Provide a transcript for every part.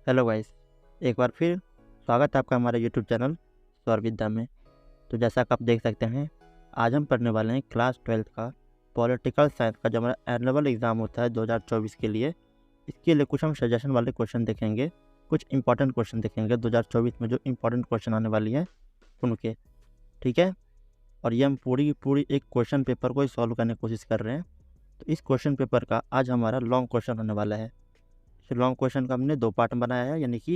Hello guys, एक बार फिर स्वागत है आपका हमारे यूट्यूब चैनल स्वर विद्या में। तो जैसा कि आप देख सकते हैं, आज हम पढ़ने वाले हैं क्लास 12th का पॉलिटिकल साइंस का जो हमारा एनुअल एग्ज़ाम होता है 2024 के लिए। इसके लिए कुछ हम सजेशन वाले क्वेश्चन देखेंगे, कुछ इंपॉर्टेंट क्वेश्चन देखेंगे 2024 में जो इंपॉर्टेंट क्वेश्चन आने वाली हैं उनके। ठीक है, और ये हम पूरी की पूरी एक क्वेश्चन पेपर को ही सॉल्व करने की कोशिश कर रहे हैं। तो इस क्वेश्चन पेपर का आज हमारा लॉन्ग क्वेश्चन होने वाला है। इस लॉन्ग क्वेश्चन का हमने 2 पार्ट में बनाया है, यानी कि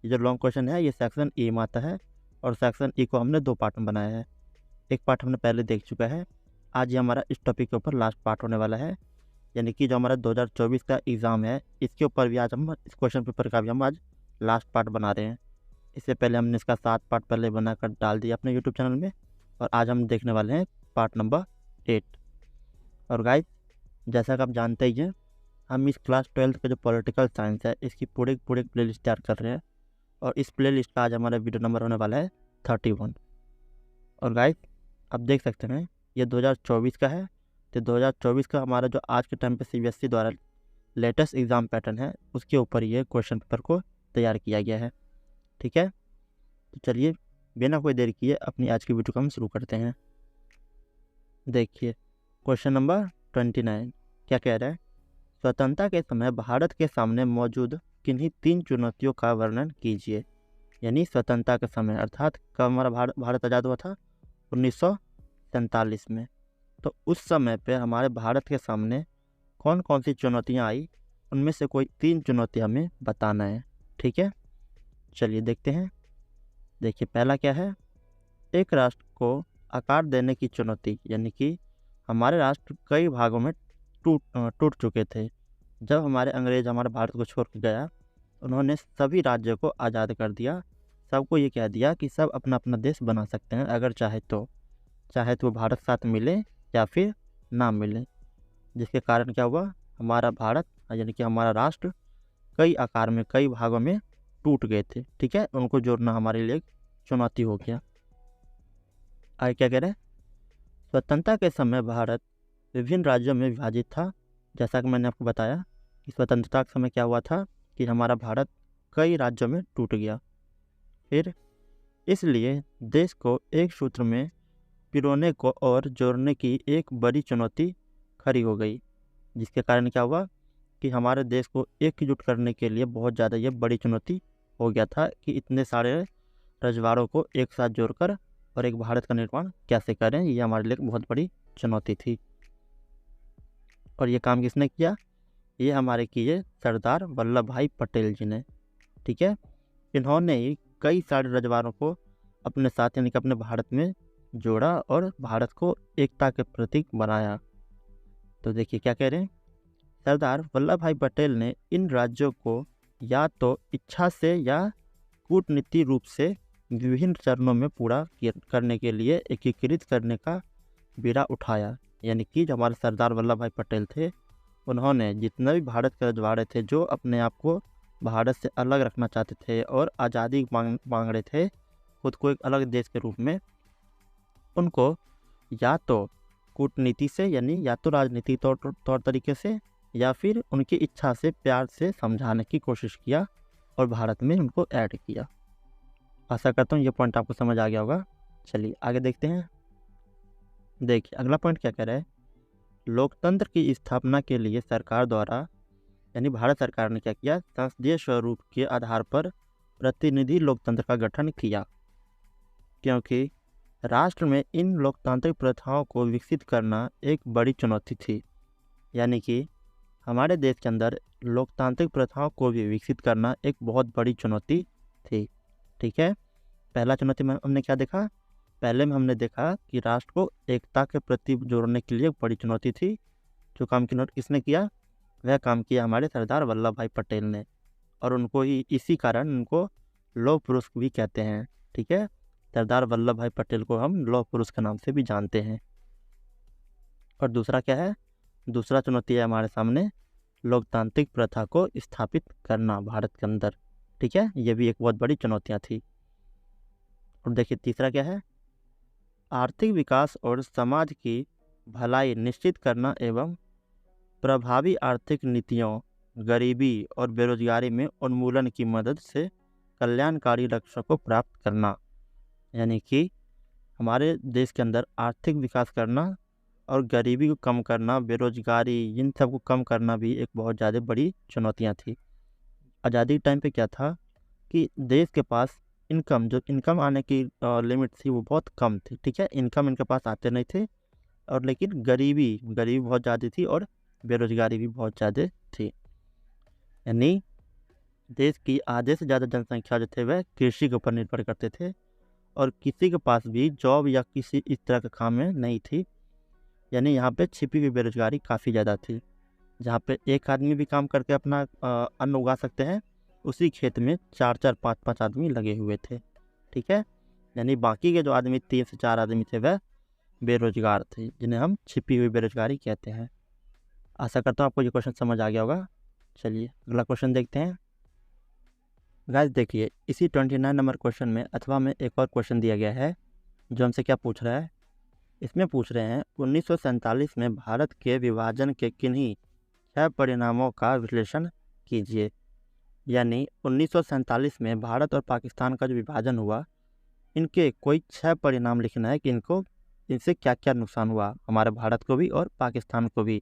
ये जो लॉन्ग क्वेश्चन है ये सेक्शन ए में आता है और सेक्शन ई को हमने 2 पार्ट में बनाया है। एक पार्ट हमने पहले देख चुका है। आज ये हमारा इस टॉपिक के ऊपर लास्ट पार्ट होने वाला है, यानी कि जो हमारा 2024 का एग्ज़ाम है इसके ऊपर भी आज हम इस क्वेश्चन पेपर का भी हम आज लास्ट पार्ट बना रहे हैं। इससे पहले हमने इसका 7 पार्ट पहले बनाकर डाल दिया अपने यूट्यूब चैनल में, और आज हम देखने वाले हैं पार्ट नंबर 8। और गाइस, जैसा कि आप जानते ही हैं, हम इस क्लास 12th का जो पॉलिटिकल साइंस है इसकी पूरे प्ले लिस्ट तैयार कर रहे हैं, और इस प्ले लिस्ट का आज हमारा वीडियो नंबर होने वाला है 31। और गाइस, आप देख सकते हैं ये 2024 का है। तो 2024 का हमारा जो आज के टाइम पे CBSE द्वारा लेटेस्ट एग्ज़ाम पैटर्न है उसके ऊपर ये क्वेश्चन पेपर को तैयार किया गया है। ठीक है, तो चलिए बिना कोई देर किए अपनी आज की वीडियो को हम शुरू करते हैं। देखिए क्वेश्चन नंबर 29 क्या कह रहा है। स्वतंत्रता के समय भारत के सामने मौजूद किन्हीं 3 चुनौतियों का वर्णन कीजिए। यानी स्वतंत्रता के समय अर्थात कब हमारा भारत आज़ाद हुआ था, 1947 में। तो उस समय पे हमारे भारत के सामने कौन कौन सी चुनौतियां आई, उनमें से कोई 3 चुनौतियां हमें बताना है। ठीक है, चलिए देखते हैं। देखिए पहला क्या है, एक राष्ट्र को आकार देने की चुनौती, यानी कि हमारे राष्ट्र कई भागों में टूट चुके थे। जब हमारे अंग्रेज हमारे भारत को छोड़ के गया, उन्होंने सभी राज्यों को आज़ाद कर दिया। सबको ये कह दिया कि सब अपना अपना देश बना सकते हैं अगर चाहे तो वो भारत साथ मिले या फिर ना मिले। जिसके कारण क्या हुआ, हमारा भारत यानी कि हमारा राष्ट्र कई आकार में कई भागों में टूट गए थे। ठीक है, उनको जोड़ना हमारे लिए एक चुनौती हो गया। आगे क्या कह रहे हैं, स्वतंत्रता के समय भारत विभिन्न राज्यों में विभाजित था। जैसा कि मैंने आपको बताया कि स्वतंत्रता के समय क्या हुआ था कि हमारा भारत कई राज्यों में टूट गया। फिर इसलिए देश को एक सूत्र में पिरोने को और जोड़ने की एक बड़ी चुनौती खड़ी हो गई। जिसके कारण क्या हुआ कि हमारे देश को एकजुट करने के लिए बहुत ज़्यादा ये बड़ी चुनौती हो गया था कि इतने सारे रजवाड़ों को एक साथ जोड़कर और एक भारत का निर्माण कैसे करें। ये हमारे लिए बहुत बड़ी चुनौती थी। और ये काम किसने किया, ये हमारे किए सरदार वल्लभ भाई पटेल जी ने। ठीक है, इन्होंने ही कई सारे रजवाड़ों को अपने साथ यानी कि अपने भारत में जोड़ा और भारत को एकता के प्रतीक बनाया। तो देखिए क्या कह रहे हैं, सरदार वल्लभ भाई पटेल ने इन राज्यों को या तो इच्छा से या कूटनीति रूप से विभिन्न चरणों में पूरा करने के लिए एकीकृत करने का बीड़ा उठाया। यानी कि जो हमारे सरदार वल्लभ भाई पटेल थे, उन्होंने जितने भी भारत के रजवाड़े थे जो अपने आप को भारत से अलग रखना चाहते थे और आज़ादी मांग रहे थे खुद को एक अलग देश के रूप में, उनको या तो कूटनीति से यानी या तो राजनीति तौर तरीके से या फिर उनकी इच्छा से प्यार से समझाने की कोशिश किया और भारत में उनको ऐड किया। आशा करता हूँ ये पॉइंट आपको समझ आ गया होगा। चलिए आगे देखते हैं। देखिए अगला पॉइंट क्या कह रहा है, लोकतंत्र की स्थापना के लिए सरकार द्वारा यानी भारत सरकार ने क्या किया, संसदीय स्वरूप के आधार पर प्रतिनिधि लोकतंत्र का गठन किया। क्योंकि राष्ट्र में इन लोकतांत्रिक प्रथाओं को विकसित करना एक बड़ी चुनौती थी। यानी कि हमारे देश के अंदर लोकतांत्रिक प्रथाओं को भी विकसित करना एक बहुत बड़ी चुनौती थी। ठीक है, पहला चुनौती में हमने क्या देखा, पहले में हमने देखा कि राष्ट्र को एकता के प्रति जोड़ने के लिए एक बड़ी चुनौती थी। जो काम किसने किया, वह काम किया हमारे सरदार वल्लभ भाई पटेल ने, और उनको ही इसी कारण उनको लौह पुरुष भी कहते हैं। ठीक है, सरदार वल्लभ भाई पटेल को हम लौह पुरुष के नाम से भी जानते हैं। और दूसरा क्या है, दूसरा चुनौती है हमारे सामने लोकतांत्रिक प्रथा को स्थापित करना भारत के अंदर। ठीक है, ये भी एक बहुत बड़ी चुनौतियाँ थी। और देखिए तीसरा क्या है, आर्थिक विकास और समाज की भलाई निश्चित करना एवं प्रभावी आर्थिक नीतियों गरीबी और बेरोजगारी में उन्मूलन की मदद से कल्याणकारी लक्ष्यों को प्राप्त करना। यानी कि हमारे देश के अंदर आर्थिक विकास करना और गरीबी को कम करना, बेरोजगारी, इन सब को कम करना भी एक बहुत ज़्यादा बड़ी चुनौतियाँ थी। आज़ादी के टाइम पे क्या था कि देश के पास जो इनकम आने की लिमिट थी वो बहुत कम थी। ठीक है, इनकम इनके पास आते नहीं थे, और लेकिन गरीबी बहुत ज़्यादा थी और बेरोजगारी भी बहुत ज़्यादा थी। यानी देश की आधे से ज़्यादा जनसंख्या जो थे वह कृषि के ऊपर निर्भर करते थे, और किसी के पास भी जॉब या किसी इस तरह का काम में नहीं थी। यानी यहाँ पे छिपी हुई बेरोजगारी काफ़ी ज़्यादा थी। जहाँ पे एक आदमी भी काम करके अपना अन्न उगा सकते हैं, उसी खेत में 4-4, 5-5 आदमी लगे हुए थे। ठीक है, यानी बाकी के जो आदमी 3 से 4 आदमी थे वह बेरोजगार थे, जिन्हें हम छिपी हुई बेरोजगारी कहते हैं। आशा करता हूँ आपको ये क्वेश्चन समझ आ गया होगा। चलिए अगला क्वेश्चन देखते हैं। गाइस देखिए, इसी 29 नंबर क्वेश्चन में अथवा में एक और क्वेश्चन दिया गया है जो हमसे क्या पूछ रहा है। इसमें पूछ रहे हैं 1947 में भारत के विभाजन के किन्हीं 6 परिणामों का विश्लेषण कीजिए। यानी 1947 में भारत और पाकिस्तान का जो विभाजन हुआ, इनके कोई 6 परिणाम लिखना है कि इनसे क्या क्या नुकसान हुआ, हमारे भारत को भी और पाकिस्तान को भी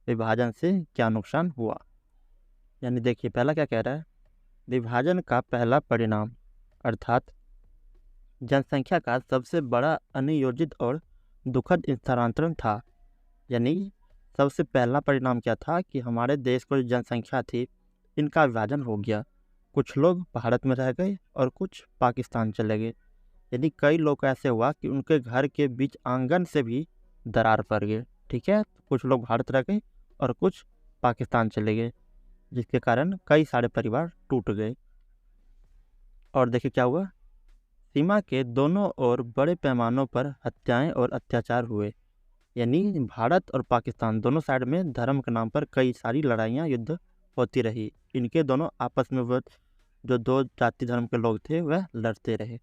विभाजन से क्या नुकसान हुआ। यानी देखिए पहला क्या कह रहा है, विभाजन का पहला परिणाम अर्थात जनसंख्या का सबसे बड़ा अनियोजित और दुखद स्थानांतरण था। यानी सबसे पहला परिणाम क्या था कि हमारे देश को जो जनसंख्या थी इनका विभाजन हो गया। कुछ लोग भारत में रह गए और कुछ पाकिस्तान चले गए। यानी कई लोग ऐसे हुआ कि उनके घर के बीच आंगन से भी दरार पड़ गए। ठीक है, कुछ लोग भारत रह गए और कुछ पाकिस्तान चले गए, जिसके कारण कई सारे परिवार टूट गए। और देखिए क्या हुआ, सीमा के दोनों ओर बड़े पैमानों पर हत्याएं और अत्याचार हुए। यानी भारत और पाकिस्तान दोनों साइड में धर्म के नाम पर कई सारी लड़ाइयाँ, युद्ध होती रही। इनके दोनों आपस में वो जो दो जाति धर्म के लोग थे वह लड़ते रहे।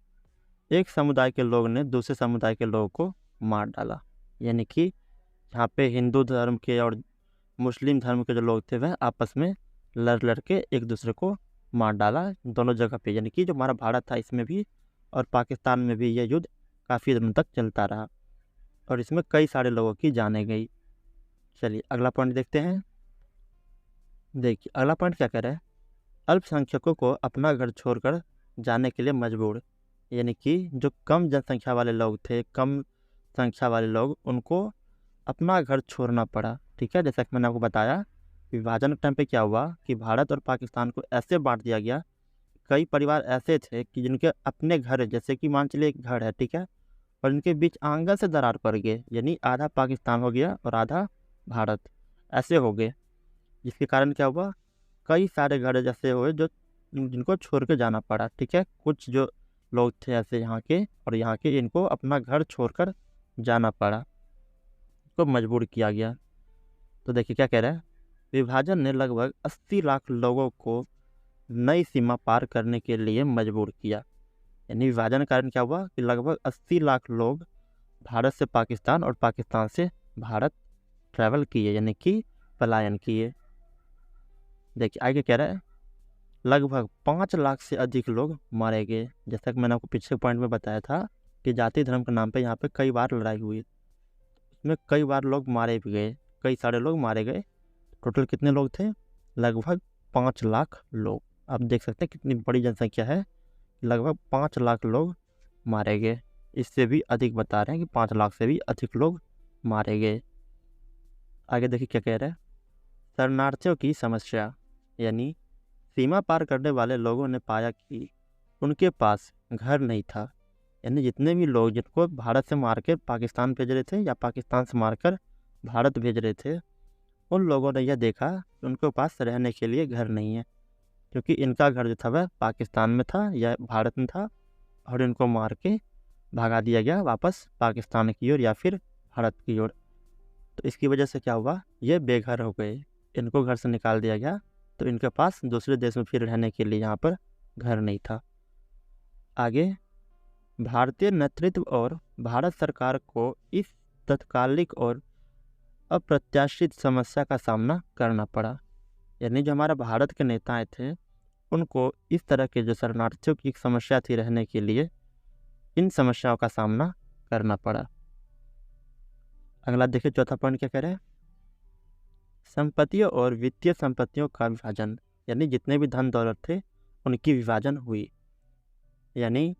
एक समुदाय के लोग ने दूसरे समुदाय के लोगों को मार डाला। यानी कि यहाँ पे हिंदू धर्म के और मुस्लिम धर्म के जो लोग थे वह आपस में लड़ के एक दूसरे को मार डाला दोनों जगह पे। यानी कि जो हमारा भारत था इसमें भी और पाकिस्तान में भी यह युद्ध काफ़ी दिनों तक चलता रहा और इसमें कई सारे लोगों की जानें गई। चलिए अगला पॉइंट देखते हैं। देखिए अगला पॉइंट क्या कह रहा है, अल्पसंख्यकों को अपना घर छोड़कर जाने के लिए मजबूर। यानी कि जो कम जनसंख्या वाले लोग थे, कम संख्या वाले लोग, उनको अपना घर छोड़ना पड़ा। ठीक है, जैसा कि मैंने आपको बताया विभाजन के टाइम पे क्या हुआ कि भारत और पाकिस्तान को ऐसे बांट दिया गया। कई परिवार ऐसे थे कि जिनके अपने घर, जैसे कि मान चलिए एक घर है, ठीक है, और इनके बीच आंगन से दरार पड़ गए, यानी आधा पाकिस्तान हो गया और आधा भारत, ऐसे हो गए, जिसके कारण क्या हुआ, कई सारे घर जैसे हुए जो जिनको छोड़ के जाना पड़ा। ठीक है, कुछ जो लोग थे ऐसे यहाँ के और यहाँ के, इनको अपना घर छोड़कर जाना पड़ा, को मजबूर किया गया। तो देखिए क्या कह रहा है, विभाजन ने लगभग 80 लाख लोगों को नई सीमा पार करने के लिए मजबूर किया। यानी विभाजन के कारण क्या हुआ कि लगभग 80 लाख लोग भारत से पाकिस्तान और पाकिस्तान से भारत ट्रैवल किए, यानी कि पलायन किए। देखिए आगे कह रहा है, लगभग 5 लाख से अधिक लोग मारे गए। जैसा कि मैंने आपको पिछले पॉइंट में बताया था कि जाति धर्म के नाम पे यहाँ पे कई बार लड़ाई हुई, इसमें कई बार लोग मारे भी गए, कई सारे लोग मारे गए। टोटल कितने लोग थे, लगभग 5 लाख लोग। आप देख सकते हैं कितनी बड़ी जनसंख्या है, लगभग 5 लाख लोग मारे गए। इससे भी अधिक बता रहे हैं कि 5 लाख से भी अधिक लोग मारे गए। आगे देखिए क्या कह रहा है, शरणार्थियों की समस्या। यानी सीमा पार करने वाले लोगों ने पाया कि उनके पास घर नहीं था। यानी जितने भी लोग जिनको भारत से मार कर पाकिस्तान भेज रहे थे या पाकिस्तान से मारकर भारत भेज रहे थे, उन लोगों ने यह देखा कि उनके पास रहने के लिए घर नहीं है, क्योंकि इनका घर जो था वह पाकिस्तान में था या भारत में था, और इनको मार के भगा दिया गया वापस पाकिस्तान की ओर या फिर भारत की ओर। तो इसकी वजह से क्या हुआ, ये बेघर हो गए, इनको घर से निकाल दिया गया, तो इनके पास दूसरे देश में फिर रहने के लिए यहाँ पर घर नहीं था। आगे, भारतीय नेतृत्व और भारत सरकार को इस तत्कालिक और अप्रत्याशित समस्या का सामना करना पड़ा। यानी जो हमारा भारत के नेताएं थे उनको इस तरह के जो शरणार्थियों की समस्या थी रहने के लिए, इन समस्याओं का सामना करना पड़ा। अगला देखिए, चौथा पॉइंट क्या कह रहे हैं, संपत्तियों और वित्तीय संपत्तियों का विभाजन, यानी जितने भी धन दौलत थे उनकी विभाजन हुई। यानी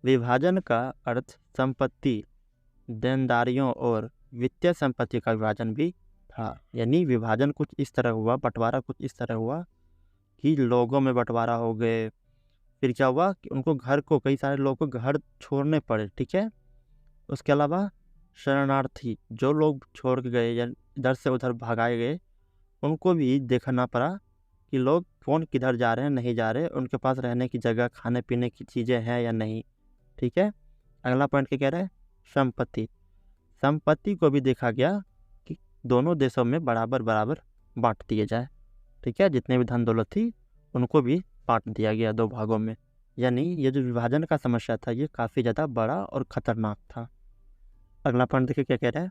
विभाजन का अर्थ संपत्ति, देनदारियों और वित्तीय संपत्ति का विभाजन भी था। यानी विभाजन कुछ इस तरह हुआ, बंटवारा कुछ इस तरह हुआ कि लोगों में बंटवारा हो गए। फिर क्या हुआ कि उनको कई सारे लोगों को घर छोड़ने पड़े, ठीक है। उसके अलावा शरणार्थी जो लोग छोड़ के गए या इधर से उधर भगाए गए, उनको भी देखना पड़ा कि लोग कौन किधर जा रहे हैं, नहीं जा रहे, उनके पास रहने की जगह, खाने पीने की चीज़ें हैं या नहीं, ठीक है। अगला पॉइंट क्या कह रहा है, संपत्ति को भी देखा गया कि दोनों देशों में बराबर बराबर बांट दिए जाए, ठीक है। जितने भी धन दौलत थी उनको भी बांट दिया गया 2 भागों में। यानी ये जो विभाजन का समस्या था ये काफ़ी ज़्यादा बड़ा और ख़तरनाक था। अगला पॉइंट देखिए क्या कह रहा है,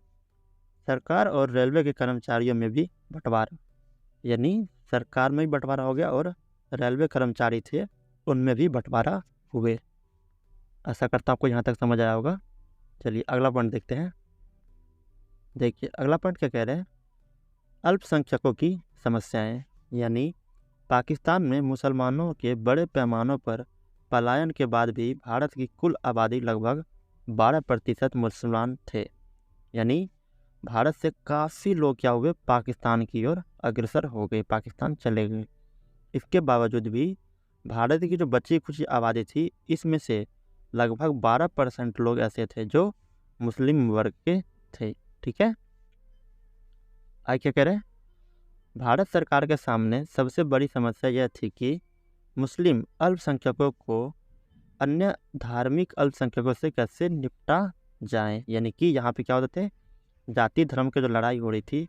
सरकार और रेलवे के कर्मचारियों में भी बंटवारा। यानी सरकार में भी बंटवारा हो गया और रेलवे कर्मचारी थे उनमें भी बंटवारा हुए। आशा करता हूँ आपको यहाँ तक समझ आया होगा। चलिए अगला पॉइंट देखते हैं। देखिए अगला पॉइंट क्या कह रहे हैं, अल्पसंख्यकों की समस्याएं। यानी पाकिस्तान में मुसलमानों के बड़े पैमानों पर पलायन के बाद भी भारत की कुल आबादी लगभग 12% मुसलमान थे। यानी भारत से काफ़ी लोग क्या हुए, पाकिस्तान की ओर अग्रसर हो गए, पाकिस्तान चले गए। इसके बावजूद भी भारत की जो बची खुची आबादी थी इसमें से लगभग 12% लोग ऐसे थे जो मुस्लिम वर्ग के थे, ठीक है। आगे क्या कह रहे हैं, भारत सरकार के सामने सबसे बड़ी समस्या यह थी कि मुस्लिम अल्पसंख्यकों को अन्य धार्मिक अल्पसंख्यकों से कैसे निपटा जाए। यानी कि यहाँ पे क्या होते थे, जाति धर्म की जो लड़ाई हो रही थी,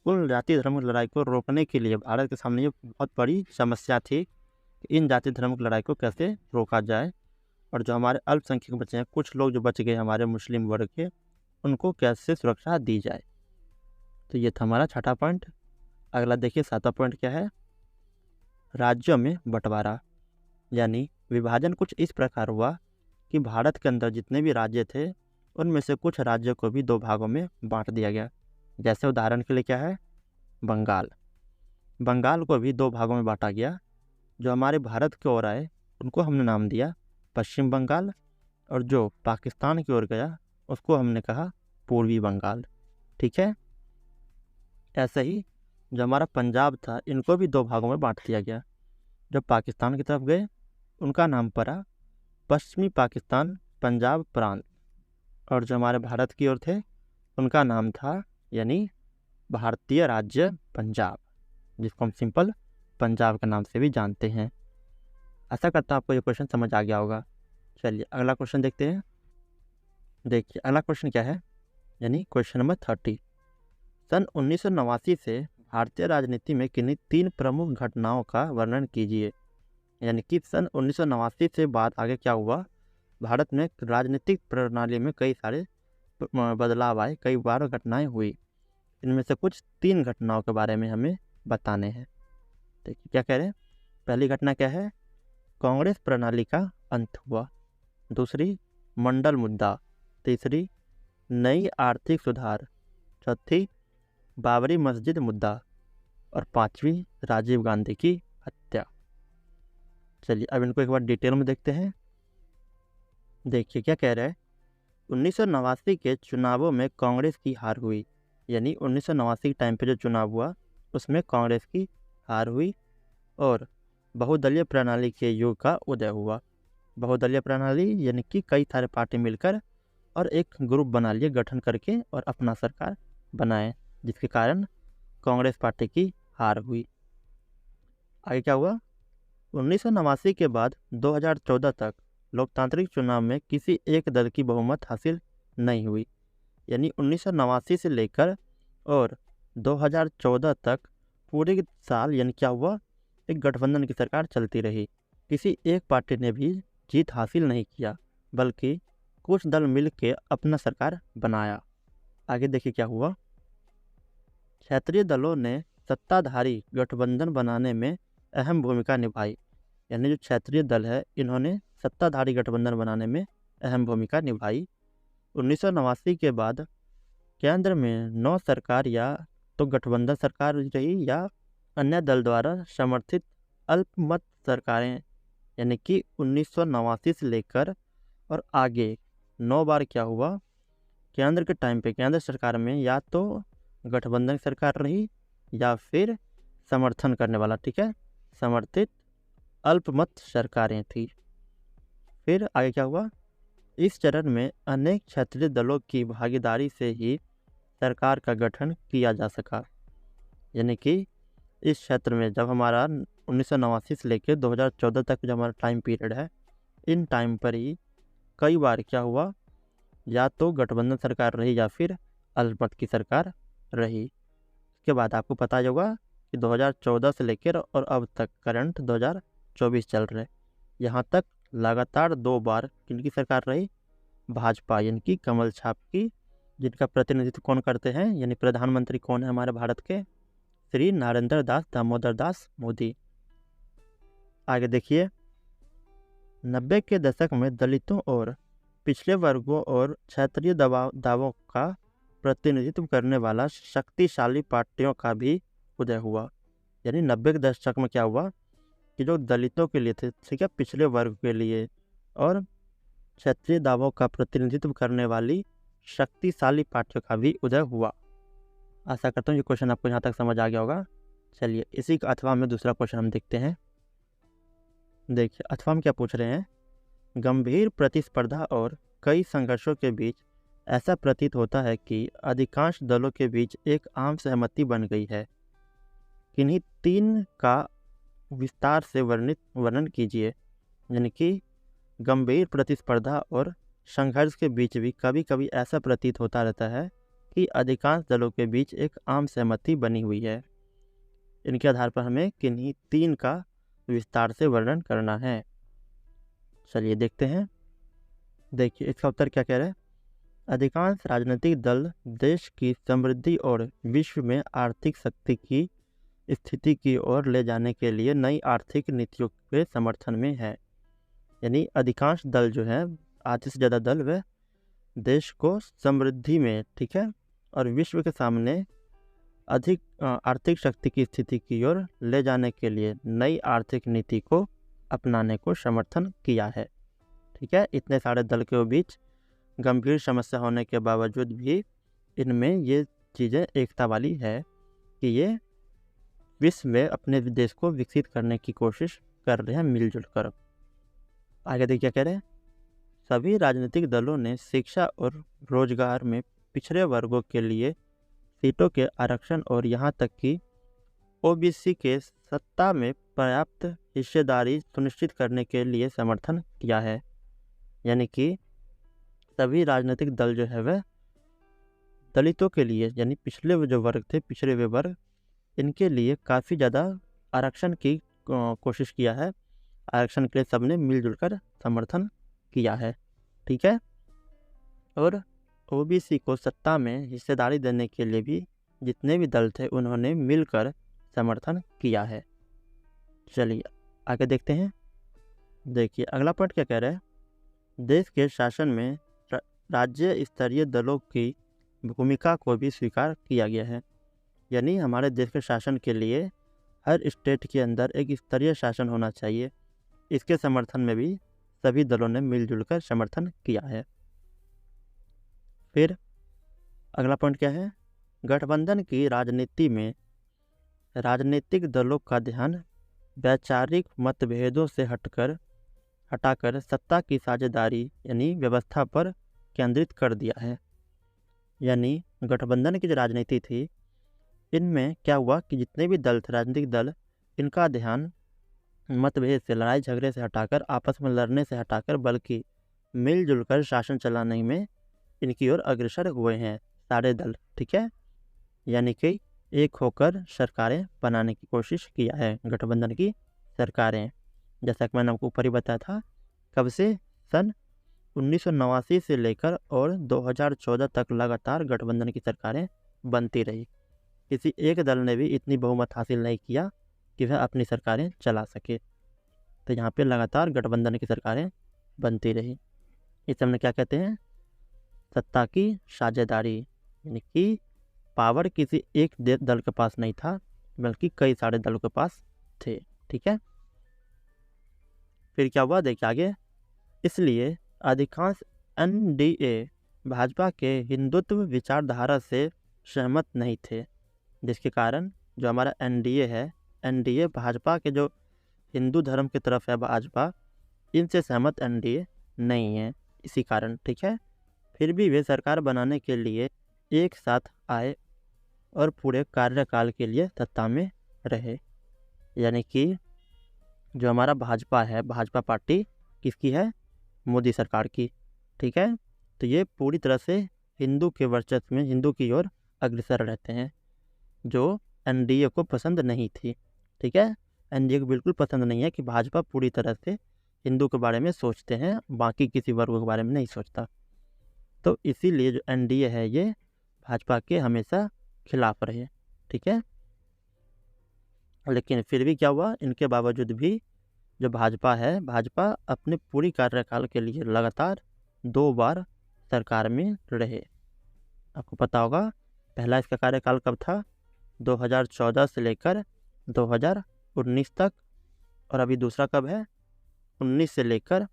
उन जाति धर्म की लड़ाई को रोकने के लिए भारत के सामने ये बहुत बड़ी समस्या थी कि इन जाति धर्म की लड़ाई को कैसे रोका जाए और जो हमारे अल्पसंख्यक बचे हैं, कुछ लोग जो बच गए हमारे मुस्लिम वर्ग के, उनको कैसे सुरक्षा दी जाए। तो ये था हमारा छठा पॉइंट। अगला देखिए सातवां पॉइंट क्या है, राज्यों में बंटवारा। यानी विभाजन कुछ इस प्रकार हुआ कि भारत के अंदर जितने भी राज्य थे उनमें से कुछ राज्यों को भी 2 भागों में बांट दिया गया। जैसे उदाहरण के लिए क्या है, बंगाल को भी 2 भागों में बांटा गया। जो हमारे भारत की ओर आए उनको हमने नाम दिया पश्चिम बंगाल, और जो पाकिस्तान की ओर गया उसको हमने कहा पूर्वी बंगाल, ठीक है। ऐसे ही जो हमारा पंजाब था इनको भी 2 भागों में बांट दिया गया। जब पाकिस्तान की तरफ गए उनका नाम पड़ा पश्चिमी पाकिस्तान पंजाब प्रांत, और जो हमारे भारत की ओर थे उनका नाम था यानी भारतीय राज्य पंजाब, जिसको हम सिंपल पंजाब के नाम से भी जानते हैं। आशा करता हूँ आपको ये क्वेश्चन समझ आ गया होगा। चलिए अगला क्वेश्चन देखते हैं। देखिए अगला क्वेश्चन क्या है, यानी क्वेश्चन नंबर 30, सन 1989 से भारतीय राजनीति में किन्हीं 3 प्रमुख घटनाओं का वर्णन कीजिए। यानी कि सन 1989 से बाद आगे क्या हुआ, भारत में राजनीतिक प्रणाली में कई सारे बदलाव आए, कई बार घटनाएं हुई। इनमें से कुछ 3 घटनाओं के बारे में हमें बताने हैं। देखिए क्या कह रहे हैं, पहली घटना क्या है, कांग्रेस प्रणाली का अंत हुआ। दूसरी, मंडल मुद्दा। तीसरी, नई आर्थिक सुधार। चौथी, बाबरी मस्जिद मुद्दा। और 5वीं, राजीव गांधी की हत्या। चलिए अब इनको एक बार डिटेल में देखते हैं। देखिए क्या कह रहा है, 1989 के चुनावों में कांग्रेस की हार हुई। यानी 1989 के टाइम पे जो चुनाव हुआ उसमें कांग्रेस की हार हुई और बहुदलीय प्रणाली के युग का उदय हुआ। बहुदलीय प्रणाली यानी कि कई सारे पार्टी मिलकर और एक ग्रुप बना लिए, गठन करके और अपना सरकार बनाए, जिसके कारण कांग्रेस पार्टी की हार हुई। आगे क्या हुआ, 1989 के बाद 2014 तक लोकतांत्रिक चुनाव में किसी एक दल की बहुमत हासिल नहीं हुई। यानी 1989 से लेकर और 2014 तक पूरे साल यानी क्या हुआ, एक गठबंधन की सरकार चलती रही। किसी एक पार्टी ने भी जीत हासिल नहीं किया, बल्कि कुछ दल मिल के अपना सरकार बनाया। आगे देखिए क्या हुआ, क्षेत्रीय दलों ने सत्ताधारी गठबंधन बनाने में अहम भूमिका निभाई। यानी जो क्षेत्रीय दल है इन्होंने सत्ताधारी गठबंधन बनाने में अहम भूमिका निभाई। 1989 के बाद केंद्र में नौ सरकार या तो गठबंधन सरकार रही या अन्य दल द्वारा समर्थित अल्पमत सरकारें, यानी कि 1989 से लेकर और आगे 9 बार क्या हुआ, केंद्र के टाइम पे केंद्र सरकार में या तो गठबंधन सरकार रही या फिर समर्थन करने वाला, ठीक है, समर्थित अल्पमत सरकारें थी। फिर आगे क्या हुआ, इस चरण में अनेक क्षेत्रीय दलों की भागीदारी से ही सरकार का गठन किया जा सका। यानी कि इस क्षेत्र में जब हमारा 1989 से लेकर 2014 तक जो हमारा टाइम पीरियड है, इन टाइम पर ही कई बार क्या हुआ, या तो गठबंधन सरकार रही या फिर अल्पमत की सरकार रही। इसके बाद आपको पता होगा कि 2014 से लेकर और अब तक करंट 2024 चल रहा है, यहाँ तक लगातार 2 बार किनकी सरकार रही, भाजपा यानी कि कमल छाप की, जिनका प्रतिनिधित्व कौन करते हैं, यानी प्रधानमंत्री कौन है हमारे भारत के, श्री नरेंद्र दास दामोदर दास मोदी। आगे देखिए, 90 के दशक में दलितों और पिछड़े वर्गों और क्षेत्रीय दावों का प्रतिनिधित्व करने वाला शक्तिशाली पार्टियों का भी उदय हुआ। यानी 90 के दशक में क्या हुआ कि जो दलितों के लिए थे, ठीक है, पिछड़े वर्ग के लिए और क्षेत्रीय दावों का प्रतिनिधित्व करने वाली शक्तिशाली पार्टियों का भी उदय हुआ। आशा करता हूँ ये क्वेश्चन आपको यहाँ तक समझ आ गया होगा। चलिए इसी का अथवा में दूसरा क्वेश्चन हम देखते हैं। देखिए अथवा में क्या पूछ रहे हैं, गंभीर प्रतिस्पर्धा और कई संघर्षों के बीच ऐसा प्रतीत होता है कि अधिकांश दलों के बीच एक आम सहमति बन गई है। किन्हीं 3 का विस्तार से वर्णन कीजिए। यानी कि गंभीर प्रतिस्पर्धा और संघर्ष के बीच भी कभी कभी ऐसा प्रतीत होता रहता है कि अधिकांश दलों के बीच एक आम सहमति बनी हुई है। इनके आधार पर हमें किन्हीं 3 का विस्तार से वर्णन करना है। चलिए देखते हैं। देखिए इसका उत्तर क्या कह रहा है, अधिकांश राजनीतिक दल देश की समृद्धि और विश्व में आर्थिक शक्ति की स्थिति की ओर ले जाने के लिए नई आर्थिक नीतियों के समर्थन में है। यानी अधिकांश दल जो है, आधे से ज़्यादा दल, वे देश को समृद्धि में, ठीक है, और विश्व के सामने अधिक आर्थिक शक्ति की स्थिति की ओर ले जाने के लिए नई आर्थिक नीति को अपनाने को समर्थन किया है। ठीक है, इतने सारे दल के बीच गंभीर समस्या होने के बावजूद भी इनमें ये चीज़ें एकता वाली है कि ये विश्व में अपने देश को विकसित करने की कोशिश कर रहे हैं मिलजुल कर। आगे देखिए क्या कह रहे हैं, सभी राजनीतिक दलों ने शिक्षा और रोजगार में पिछड़े वर्गों के लिए सीटों के आरक्षण और यहाँ तक कि ओबीसी के सत्ता में पर्याप्त हिस्सेदारी सुनिश्चित करने के लिए समर्थन किया है। यानी कि सभी राजनीतिक दल जो है वह दलितों के लिए, यानी पिछले जो वर्ग थे, पिछड़े हुए वर्ग, इनके लिए काफ़ी ज़्यादा आरक्षण की कोशिश किया है। आरक्षण के लिए सबने मिलजुल कर समर्थन किया है। ठीक है, और ओबीसी को सत्ता में हिस्सेदारी देने के लिए भी जितने भी दल थे उन्होंने मिलकर समर्थन किया है। चलिए आगे देखते हैं। देखिए अगला पॉइंट क्या कह रहा है, देश के शासन में राज्य स्तरीय दलों की भूमिका को भी स्वीकार किया गया है। यानी हमारे देश के शासन के लिए हर स्टेट के अंदर एक स्तरीय शासन होना चाहिए। इसके समर्थन में भी सभी दलों ने मिलजुल कर समर्थन किया है। फिर अगला पॉइंट क्या है, गठबंधन की राजनीति में राजनीतिक दलों का ध्यान वैचारिक मतभेदों से हटाकर सत्ता की साझेदारी यानी व्यवस्था पर केंद्रित कर दिया है। यानी गठबंधन की जो राजनीति थी, इनमें क्या हुआ कि जितने भी दल थे, राजनीतिक दल, इनका ध्यान मतभेद से, लड़ाई झगड़े से हटाकर, आपस में लड़ने से हटाकर, बल्कि मिलजुल कर शासन चलाने में इनकी ओर अग्रसर हुए हैं सारे दल। ठीक है, यानी कि एक होकर सरकारें बनाने की कोशिश किया है गठबंधन की सरकारें। जैसा कि मैंने आपको ऊपर ही बताया था, कब से, सन 1989 से लेकर और 2014 तक लगातार गठबंधन की सरकारें बनती रही। किसी एक दल ने भी इतनी बहुमत हासिल नहीं किया कि वह अपनी सरकारें चला सके। तो यहाँ पे लगातार गठबंधन की सरकारें बनती रही। इसे हमने क्या कहते हैं, सत्ता की साझेदारी, यानी कि पावर किसी एक दल के पास नहीं था बल्कि कई सारे दलों के पास थे। ठीक है, फिर क्या हुआ देखिए आगे। इसलिए अधिकांश एनडीए भाजपा के हिंदुत्व विचारधारा से सहमत नहीं थे, जिसके कारण जो हमारा एनडीए है, एनडीए भाजपा के जो हिंदू धर्म की तरफ है भाजपा, इनसे सहमत एनडीए नहीं है इसी कारण। ठीक है, फिर भी वे सरकार बनाने के लिए एक साथ आए और पूरे कार्यकाल के लिए सत्ता में रहे। यानी कि जो हमारा भाजपा है, भाजपा पार्टी किसकी है, मोदी सरकार की। ठीक है, तो ये पूरी तरह से हिंदू के वर्चस्व में, हिंदू की ओर अग्रसर रहते हैं, जो एनडीए को पसंद नहीं थी। ठीक है, एनडीए को बिल्कुल पसंद नहीं है कि भाजपा पूरी तरह से हिंदू के बारे में सोचते हैं, बाकी किसी वर्ग के बारे में नहीं सोचता। तो इसीलिए जो एनडीए है ये भाजपा के हमेशा खिलाफ रहे। ठीक है, लेकिन फिर भी क्या हुआ, इनके बावजूद भी जो भाजपा है, भाजपा अपने पूरी कार्यकाल के लिए लगातार 2 बार सरकार में रहे। आपको पता होगा पहला इसका कार्यकाल कब था, 2014 से लेकर 2019 तक, और अभी दूसरा कब है, 19 से लेकर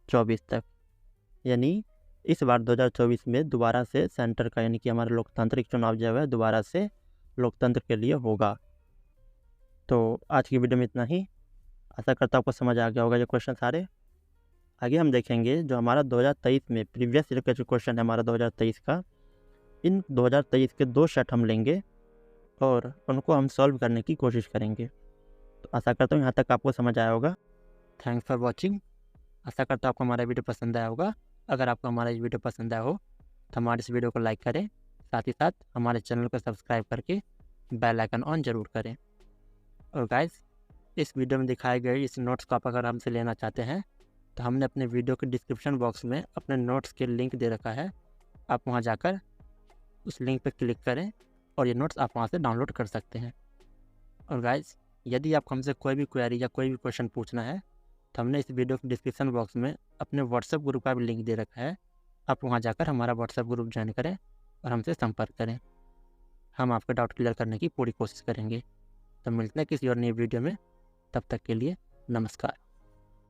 24 तक। यानी इस बार 2024 में दोबारा से सेंटर का, यानी कि हमारा लोकतांत्रिक चुनाव जो है दोबारा से लोकतंत्र के लिए होगा। तो आज की वीडियो में इतना ही। आशा करता हूँ आपको समझ आ गया होगा ये क्वेश्चन सारे। आगे हम देखेंगे जो हमारा 2023 में प्रीवियस ईयर का जो क्वेश्चन है हमारा 2023 का, इन 2023 के 2 सेट हम लेंगे और उनको हम सॉल्व करने की कोशिश करेंगे। तो आशा करता हूँ यहाँ तक आपको समझ आया होगा। Thanks for watching. आशा करता हूँ आपको हमारा वीडियो पसंद आया होगा। अगर आपको हमारा ये वीडियो पसंद आया हो तो हमारे इस वीडियो को लाइक करें, साथ ही साथ हमारे चैनल को सब्सक्राइब करके बेल आइकन ऑन ज़रूर करें। और गाइस, इस वीडियो में दिखाए गए इस नोट्स को आप अगर हमसे लेना चाहते हैं तो हमने अपने वीडियो के डिस्क्रिप्शन बॉक्स में अपने नोट्स के लिंक दे रखा है। आप वहां जाकर उस लिंक पर क्लिक करें और ये नोट्स आप वहां से डाउनलोड कर सकते हैं। और गाइस, यदि आपको हमसे कोई भी क्वेरी या कोई भी क्वेश्चन पूछना है तो हमने इस वीडियो के डिस्क्रिप्शन बॉक्स में अपने व्हाट्सएप ग्रुप का भी लिंक दे रखा है। आप वहां जाकर हमारा व्हाट्सएप ग्रुप ज्वाइन करें और हमसे संपर्क करें। हम आपके डाउट क्लियर करने की पूरी कोशिश करेंगे। तो मिलते हैं किसी और नई वीडियो में, तब तक के लिए नमस्कार।